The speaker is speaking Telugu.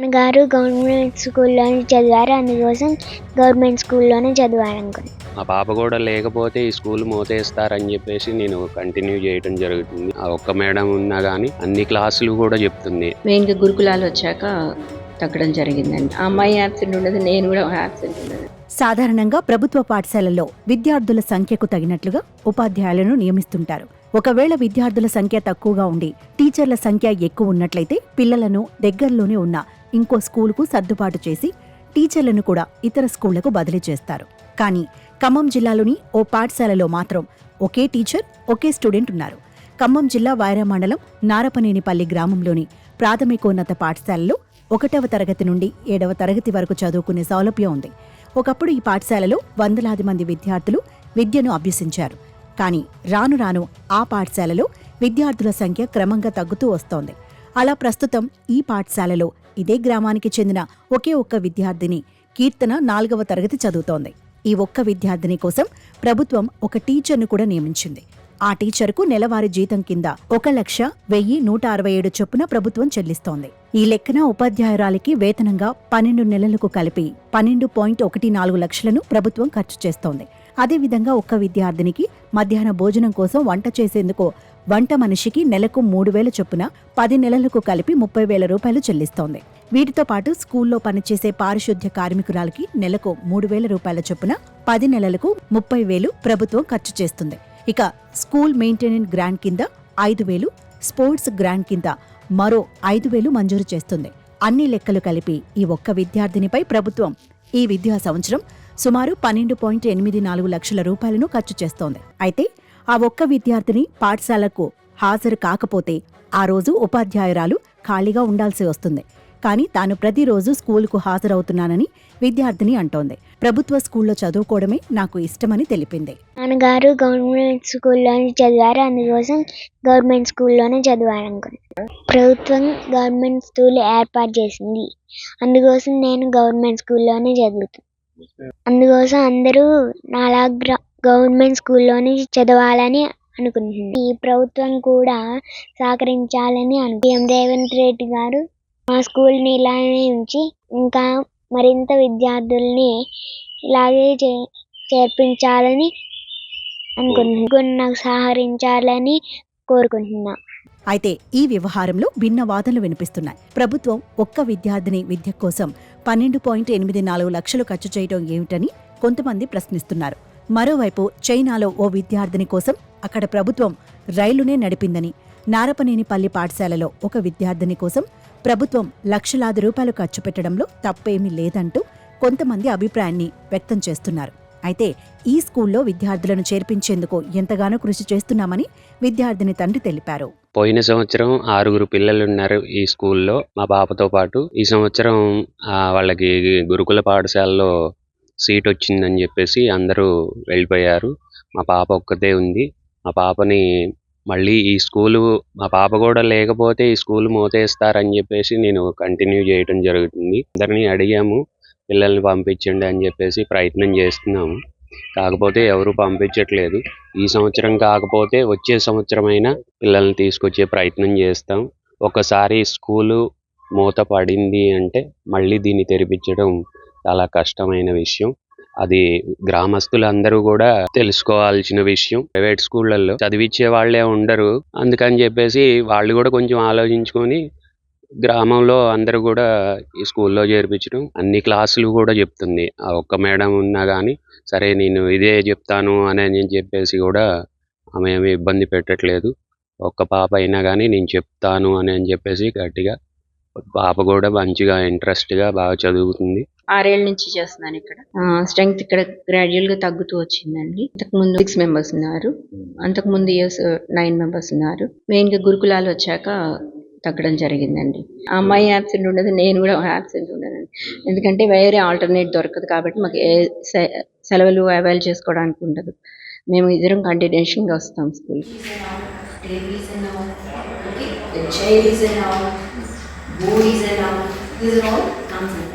నాన్నగారు గవర్నమెంట్ స్కూల్లోనే చదివారు. అందుకోసం గవర్నమెంట్ స్కూల్లోనే చదవాలనుకున్నాను. మా పాప కూడా లేకపోతే ఈ స్కూల్ మూతేస్తారని చెప్పేసి నేను కంటిన్యూ చేయడం జరుగుతుంది. ఆ ఒక్క మేడం ఉన్నా కానీ అన్ని క్లాసులు కూడా చెప్తుంది. మెయిన్గా గురుకులాలు వచ్చాక తగ్గడం జరిగిందండి. ఆ అమ్మాయి యాబ్సెంట్ ఉండదు, నేను కూడా యాబ్సెంట్ ఉండదు. సాధారణంగా ప్రభుత్వ పాఠశాలల్లో విద్యార్థుల సంఖ్యకు తగినట్లుగా ఉపాధ్యాయులను నియమిస్తుంటారు. ఒకవేళ విద్యార్థుల సంఖ్య తక్కువగా ఉండి టీచర్ల సంఖ్య ఎక్కువ ఉన్నట్లయితే పిల్లలను దగ్గరలోనే ఉన్న ఇంకో స్కూలుకు సర్దుబాటు చేసి టీచర్లను కూడా ఇతర స్కూళ్లకు బదిలీ చేస్తారు. కానీ ఖమ్మం జిల్లాలోని ఓ పాఠశాలలో మాత్రం ఒకే టీచర్, ఒకే స్టూడెంట్ ఉన్నారు. ఖమ్మం జిల్లా వైరా మండలం నారపనేనిపల్లి గ్రామంలోని ప్రాథమికోన్నత పాఠశాలలో 1వ తరగతి నుండి 7వ తరగతి వరకు చదువుకునే సౌలభ్యం ఉంది. ఒకప్పుడు ఈ పాఠశాలలో వందలాది మంది విద్యార్థులు విద్యను అభ్యసించారు. కానీ రాను రాను ఆ పాఠశాలలో విద్యార్థుల సంఖ్య క్రమంగా తగ్గుతూ వస్తోంది. అలా ప్రస్తుతం ఈ పాఠశాలలో ఇదే గ్రామానికి చెందిన ఒకే ఒక్క విద్యార్థిని కీర్తన 4వ తరగతి చదువుతోంది. ఈ ఒక్క విద్యార్థిని కోసం ప్రభుత్వం ఒక టీచర్ను కూడా నియమించింది. ఆ టీచర్కు నెలవారీ జీతం కింద 1,01,167 చొప్పున ప్రభుత్వం చెల్లిస్తోంది. ఈ లెక్కన ఉపాధ్యాయురాలికి వేతనంగా 12 నెలలకు కలిపి 12.14 లక్షలను ప్రభుత్వం ఖర్చు చేస్తోంది. అదేవిధంగా ఒక్క విద్యార్థినికి మధ్యాహ్న భోజనం కోసం వంట చేసేందుకు వంట మనిషికి నెలకు 3,000 చొప్పున 10 నెలలకు కలిపి 30,000 రూపాయలు చెల్లిస్తోంది. వీటితో పాటు స్కూల్లో పనిచేసే పారిశుద్ధ్య కార్మికురాలికి నెలకు 3,000 రూపాయల చొప్పున 10 నెలలకు 30,000 ప్రభుత్వం ఖర్చు చేస్తుంది. ఇక స్కూల్ మెయింటెనెన్స్ గ్రాంట్ కింద 5,000, స్పోర్ట్స్ గ్రాంట్ కింద మరో 5,000 మంజూరు చేస్తుంది. అన్ని లెక్కలు కలిపి ఈ ఒక్క విద్యార్థినిపై ప్రభుత్వం ఈ విద్యా సంవత్సరం సుమారు 12.84 లక్షల రూపాయలను ఖర్చు చేస్తోంది. అయితే ఆ ఒక్క విద్యార్థిని పాఠశాలకు హాజరు కాకపోతే ఆ రోజు ఉపాధ్యాయురాలు ఖాళీగా ఉండాల్సి వస్తుంది. కానీ తాను ప్రతిరోజు స్కూలుకు హాజరవుతున్నానని విద్యార్థిని అంటోంది. ప్రభుత్వ స్కూల్లో చదువుకోవడమే నాకు ఇష్టమని తెలిపింది. నాన్నగారు గవర్నమెంట్ స్కూల్లోనే చదివారు. అందుకోసం గవర్నమెంట్ స్కూల్లోనే చదవాలనుకున్నాను. ప్రభుత్వం గవర్నమెంట్ స్కూల్ ఏర్పాటు చేసింది. అందుకోసం నేను గవర్నమెంట్ స్కూల్లోనే చదువుతాను. అందుకోసం అందరూ నాలా గవర్నమెంట్ స్కూల్లోనే చదవాలని అనుకుంటున్నాను. ఈ ప్రభుత్వం కూడా సహకరించాలని అనుకుంటున్నాను. రేవంత్ రెడ్డి గారు మా స్కూల్ని ఇలానే ఉంచి ఇంకా మరింత విద్యార్థుల్ని ఇలాగే చేర్పించాలని అనుకుంటున్నాను. నాకు సహకరించాలని కోరుకుంటున్నా. అయితే ఈ వ్యవహారంలో భిన్న వాదనలు వినిపిస్తున్నాయి. ప్రభుత్వం ఒక్క విద్యార్థిని విద్య కోసం 12.84 లక్షలు ఖర్చు చేయడం ఏమిటని కొంతమంది ప్రశ్నిస్తున్నారు. మరోవైపు చైనాలో ఓ విద్యార్థిని కోసం అక్కడ ప్రభుత్వం రైలునే నడిపిందని, నారపనేనిపల్లి పాఠశాలలో ఒక విద్యార్థిని కోసం ప్రభుత్వం లక్షలాది రూపాయలు ఖర్చు పెట్టడంలో తప్పేమీ లేదంటూ కొంతమంది అభిప్రాయాన్ని వ్యక్తం చేస్తున్నారు. అయితే ఈ స్కూల్లో విద్యార్థులను చేర్పించేందుకు ఎంతగానో కృషి చేస్తున్నామని విద్యార్థిని తండ్రి తెలిపారు. పోయిన సంవత్సరం 6 పిల్లలు ఉన్నారు ఈ స్కూల్లో మా పాపతో పాటు. ఈ సంవత్సరం వాళ్ళకి గురుకుల పాఠశాలలో సీట్ వచ్చిందని చెప్పేసి అందరూ వెళ్ళిపోయారు. మా పాప ఒక్కతే ఉంది. మా పాపని మళ్ళీ ఈ స్కూలు మా పాప కూడా లేకపోతే ఈ స్కూల్ మూతేస్తారని చెప్పేసి నేను కంటిన్యూ చేయడం జరుగుతుంది. అందరినీ అడిగాము, పిల్లల్ని పంపించండి అని చెప్పేసి ప్రయత్నం చేస్తున్నాము. కాకపోతే ఎవరు పంపించట్లేదు. ఈ సంవత్సరం కాకపోతే వచ్చే సంవత్సరమైనా పిల్లల్ని తీసుకొచ్చే ప్రయత్నం చేస్తాం. ఒకసారి స్కూలు మూత పడింది అంటే మళ్ళీ దీన్ని తెరిపించడం చాలా కష్టమైన విషయం. అది గ్రామస్తులందరూ కూడా తెలుసుకోవాల్సిన విషయం. ప్రైవేట్ స్కూళ్ళల్లో చదివించే వాళ్ళే ఉండరు. అందుకని చెప్పేసి వాళ్ళు కూడా కొంచెం ఆలోచించుకొని గ్రామంలో అందరూ కూడా ఈ స్కూల్లో చేర్పించడం, అన్ని క్లాసులు కూడా చెప్తుంది. ఆ ఒక్క మేడం ఉన్నా కానీ సరే నేను ఇదే చెప్తాను అని చెప్పేసి కూడా ఆమె ఏమి ఇబ్బంది పెట్టట్లేదు. ఒక్క పాప అయినా కానీ నేను చెప్తాను అని చెప్పేసి గట్టిగా, పాప కూడా మంచిగా ఇంట్రెస్ట్గా బాగా చదువుతుంది. 6 ఏళ్ళ నుంచి చేస్తున్నాను ఇక్కడ. స్ట్రెంగ్త్ ఇక్కడ గ్రాడ్యువల్ గా తగ్గుతూ వచ్చిందండి. అంతకుముందు 6 మెంబర్స్ ఉన్నారు, అంతకుముందు ఇయర్స్ 9 మెంబర్స్ ఉన్నారు. మెయిన్ గా గురుకులాలు వచ్చాక తగ్గడం జరిగిందండి. ఆ అమ్మాయి యాబ్సెంట్ ఉండదు, నేను కూడా యాబ్సెంట్ ఉండను. ఎందుకంటే వేరే ఆల్టర్నేట్ దొరకదు కాబట్టి మాకు ఏ సెలవులు అవైల్ చేసుకోవడానికి ఉండదు. మేము ఇద్దరం కంటిన్యూషన్ గా వస్తాం school. Boys and all, these are all nonsense.